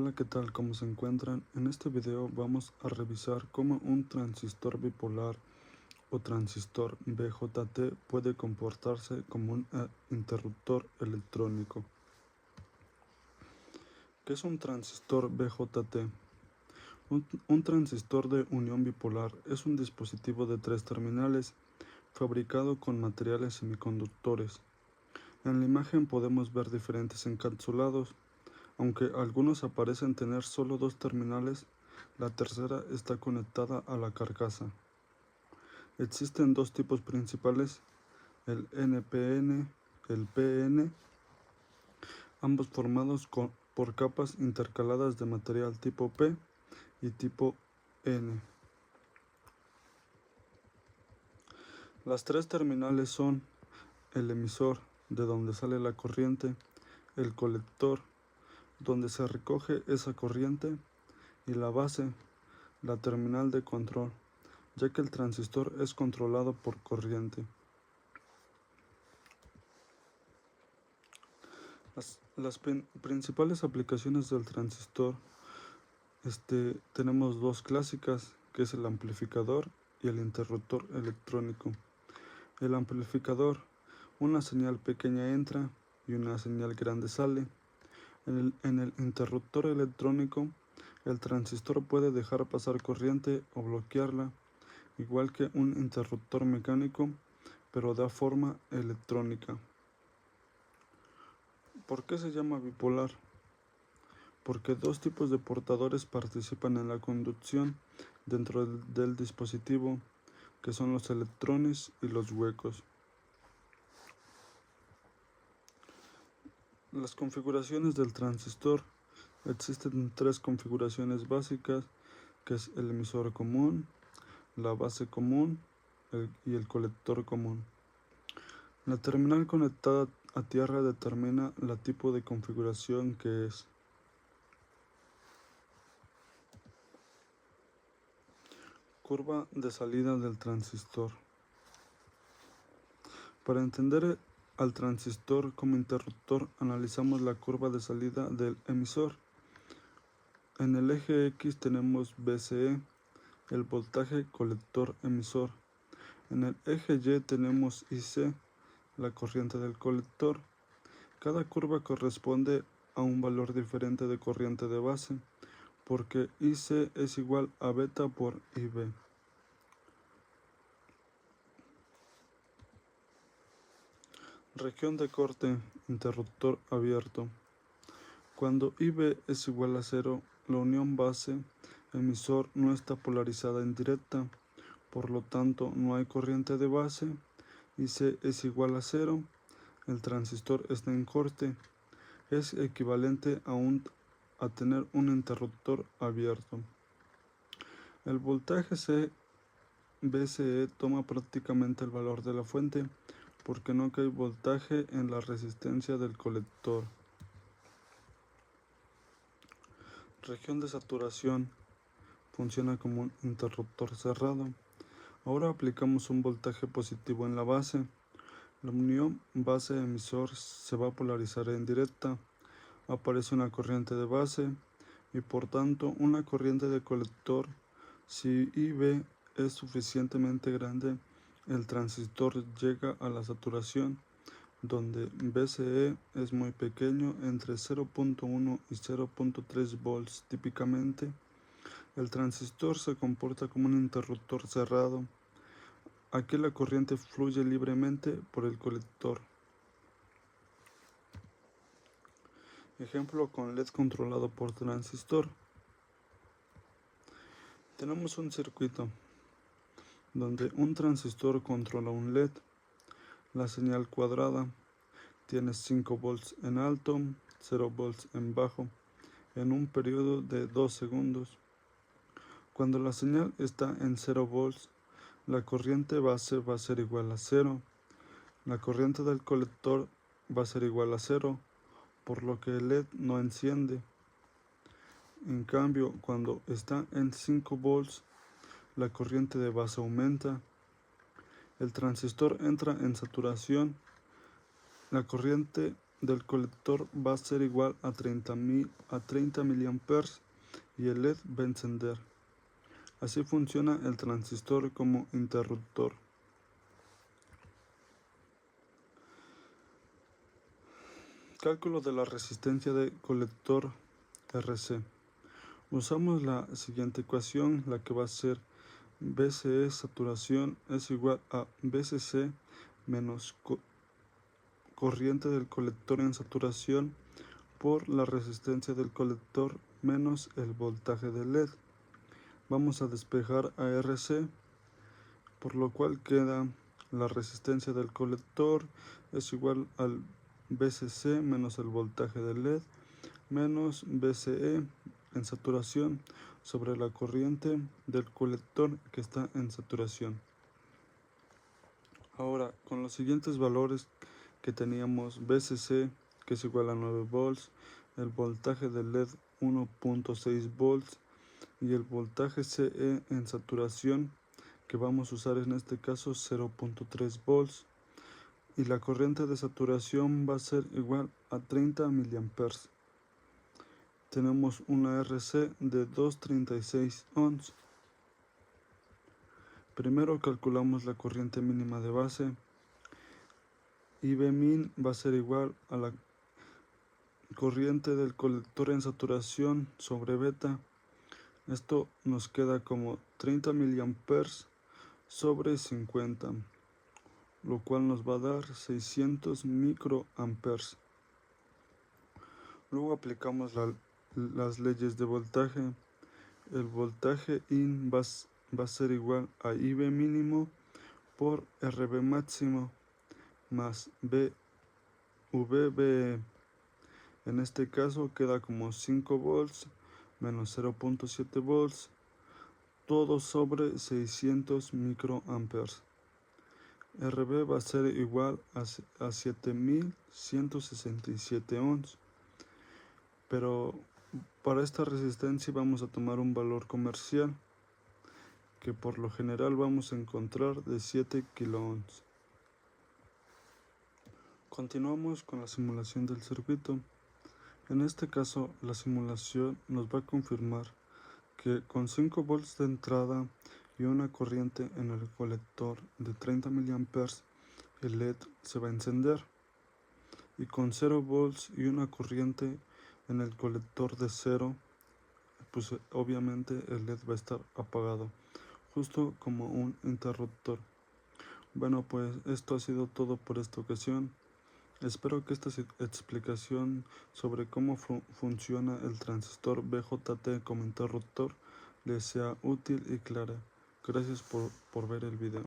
Hola, ¿qué tal? ¿Cómo se encuentran? En este video vamos a revisar cómo un transistor bipolar o transistor BJT puede comportarse como un interruptor electrónico. ¿Qué es un transistor BJT? Un transistor de unión bipolar es un dispositivo de 3 terminales fabricado con materiales semiconductores. En la imagen podemos ver diferentes encapsulados. Aunque algunos aparecen tener solo 2 terminales, la tercera está conectada a la carcasa. Existen 2 tipos principales, el NPN, el PN, ambos formados por capas intercaladas de material tipo P y tipo N. Las 3 terminales son el emisor, de donde sale la corriente, el colector, donde se recoge esa corriente, y la base, la terminal de control, ya que el transistor es controlado por corriente. Las principales aplicaciones del transistor, tenemos 2 clásicas, que es el amplificador y el interruptor electrónico. El amplificador, una señal pequeña entra y una señal grande sale. En el interruptor electrónico, el transistor puede dejar pasar corriente o bloquearla, igual que un interruptor mecánico, pero da forma electrónica. ¿Por qué se llama bipolar? Porque 2 tipos de portadores participan en la conducción dentro del dispositivo, que son los electrones y los huecos. Las configuraciones del transistor. Existen 3 configuraciones básicas, que es el emisor común, la base común y el colector común. La terminal conectada a tierra determina el tipo de configuración que es. Curva de salida del transistor. Para entender al transistor como interruptor, analizamos la curva de salida del emisor. En el eje X tenemos VCE, el voltaje colector emisor. En el eje Y tenemos IC, la corriente del colector. Cada curva corresponde a un valor diferente de corriente de base, porque IC es igual a beta por IB. Región de corte, interruptor abierto. Cuando IB es igual a 0, la unión base-emisor no está polarizada en directa, por lo tanto no hay corriente de base. IC es igual a 0, el transistor está en corte. Es equivalente a tener un interruptor abierto. El voltaje VCE toma prácticamente el valor de la fuente, porque no cae voltaje en la resistencia del colector. Región de saturación. Funciona como un interruptor cerrado. Ahora aplicamos un voltaje positivo en la base. La unión base-emisor se va a polarizar en directa. Aparece una corriente de base y por tanto una corriente de colector. Si IB es suficientemente grande, el transistor llega a la saturación, donde VCE es muy pequeño, entre 0.1 y 0.3 volts típicamente. El transistor se comporta como un interruptor cerrado. Aquí la corriente fluye libremente por el colector. Ejemplo con LED controlado por transistor. Tenemos un circuito donde un transistor controla un LED. La señal cuadrada tiene 5 volts en alto, 0 volts en bajo, en un periodo de 2 segundos. Cuando la señal está en 0 volts, la corriente base va a ser igual a 0. La corriente del colector va a ser igual a 0, por lo que el LED no enciende. En cambio, cuando está en 5 volts, la corriente de base aumenta. El transistor entra en saturación. La corriente del colector va a ser igual a 30 miliamperes y el LED va a encender. Así funciona el transistor como interruptor. Cálculo de la resistencia de colector RC. Usamos la siguiente ecuación, la que va a ser VCE saturación es igual a VCC menos corriente del colector en saturación por la resistencia del colector menos el voltaje del LED. Vamos a despejar a RC, por lo cual queda la resistencia del colector es igual al VCC menos el voltaje del LED menos VCE en saturación sobre la corriente del colector que está en saturación. Ahora, con los siguientes valores que teníamos, VCC que es igual a 9 volts, el voltaje del LED 1.6 volts y el voltaje CE en saturación que vamos a usar en este caso 0.3 volts y la corriente de saturación va a ser igual a 30 miliamperes. Tenemos una RC de 236 ohms. Primero calculamos la corriente mínima de base. IB min va a ser igual a la corriente del colector en saturación sobre beta. Esto nos queda como 30 miliamperes sobre 50, lo cual nos va a dar 600 microamperes. Luego aplicamos las leyes de voltaje. El voltaje IN va a ser igual a IB mínimo por RB máximo más VBE. En este caso queda como 5 volts menos 0.7 volts, todo sobre 600 microamperes. RB va a ser igual a 7167 ohms. Pero para esta resistencia vamos a tomar un valor comercial que por lo general vamos a encontrar de 7 kiloohms. Continuamos con la simulación del circuito. En este caso, la simulación nos va a confirmar que con 5 volts de entrada y una corriente en el colector de 30 miliamperes, el LED se va a encender. Y con 0 volts y una corriente en el colector de 0, pues obviamente el LED va a estar apagado, justo como un interruptor. Bueno, pues esto ha sido todo por esta ocasión. Espero que esta explicación sobre cómo funciona el transistor BJT como interruptor les sea útil y clara. Gracias por ver el video.